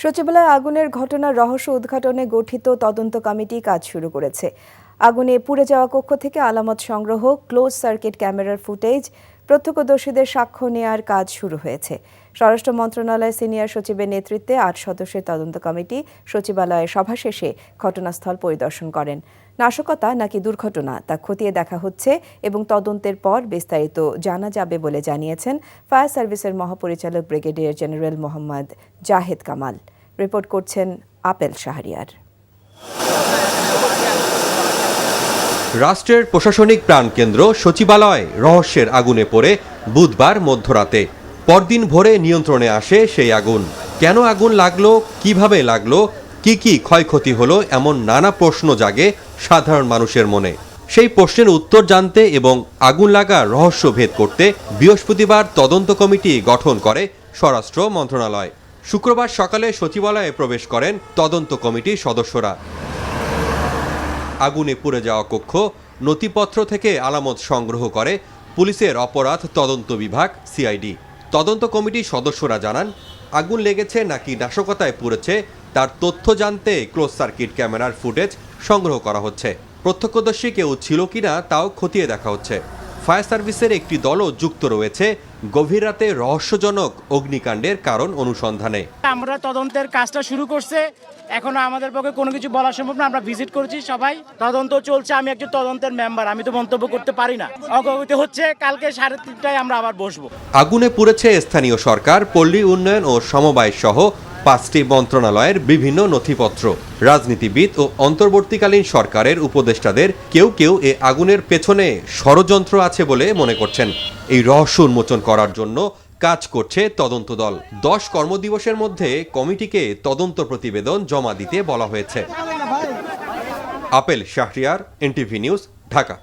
সচিবালয়ে আগুনের ঘটনার রহস্য উদ্ঘাটনে গঠিত তদন্ত কমিটি কাজ শুরু করেছে। আগুনে পুড়ে যাওয়া কক্ষ থেকে আলামত সংগ্রহ, ক্লোজ সার্কিট ক্যামেরার ফুটেজ, প্রত্যক্ষদর্শীদের সাক্ষ্য নেওয়ার কাজ শুরু হয়েছে। স্বরাষ্ট্র মন্ত্রণালয়ের সিনিয়র সচিবের নেতৃত্বে ৮ সদস্যের তদন্ত কমিটি সচিবালয়ে সভা শেষে ঘটনাস্থল পরিদর্শন করেন। নাশকতা নাকি দুর্ঘটনা তা খতিয়ে দেখা হচ্ছে এবং তদন্তের পর বিস্তারিত জানা যাবে বলে জানিয়েছেন ফায়ার সার্ভিসের মহাপরিচালক brigadier general Mohammad Zahed Kamal. Report করছেন আপেল শাহরিয়ার। রাষ্ট্রের প্রশাসনিক প্রাণকেন্দ্র সচিবালয় রহস্যের আগুনে পড়ে বুধবার মধ্যরাতে। পরদিন ভোরে নিয়ন্ত্রণে আসে সেই আগুন। কেন আগুন লাগলো, কিভাবে লাগলো, কি ক্ষয়ক্ষতি হলো, এমন নানা প্রশ্ন জাগে সাধারণ মানুষের মনে। সেই প্রশ্নের উত্তর জানতে এবং আগুন লাগার রহস্য ভেদ করতে বৃহস্পতিবার তদন্ত কমিটি গঠন করে স্বরাষ্ট্র মন্ত্রণালয়। শুক্রবার সকালে সচিবালয়ে প্রবেশ করেন তদন্ত কমিটির সদস্যরা। আগুনে পুড়ে যাওয়া কক্ষ, নথিপত্র থেকে আলামত সংগ্রহ করে পুলিশের অপরাধ তদন্ত বিভাগ সিআইডি। তদন্ত কমিটির সদস্যরা জানান, আগুন লেগেছে নাকি নাশকতায় পুড়েছে তার তথ্য জানতে ক্লোজ সার্কিট ক্যামেরার ফুটেজ সংগ্রহ করা হচ্ছে। প্রত্যক্ষদর্শী কেউ ছিল কিনা তাও খতিয়ে দেখা হচ্ছে। ফায়ার সার্ভিসের একটি দলও যুক্ত রয়েছে গভীর রাতে রহস্যজনক অগ্নিকাণ্ডের কারণ অনুসন্ধানে। আমরা তদন্তের কাজটা শুরু করছে, এখনো আমাদের পক্ষে কোনো কিছু বলা সম্ভব না। আমরা ভিজিট করেছি, সবাই তদন্ত চলছে। আমি একজন তদন্তের মেম্বার, আমি তো মন্তব্য করতে পারি না। অগ্রগতি হচ্ছে, কালকে 3:30টায় আমরা আবার বসবো। আগুনে পুড়েছে স্থানীয় সরকার, পল্লী উন্নয়ন ও সমবায় সহ 5টি মন্ত্রণালয়ের বিভিন্ন নথিপত্র। রাজনীতিবিদ ও অন্তর্বর্তীকালীন সরকারের উপদেষ্টাদের কেউ এ আগুনের পেছনে ষড়যন্ত্র আছে বলে মনে করছেন। এই রহস্য উন্মোচন করার জন্য কাজ করছে তদন্ত দল। 10 কর্মদিবসের মধ্যে কমিটিকে তদন্ত প্রতিবেদন জমা দিতে বলা হয়েছে। Apple Shahriar, NTV news, Dhaka.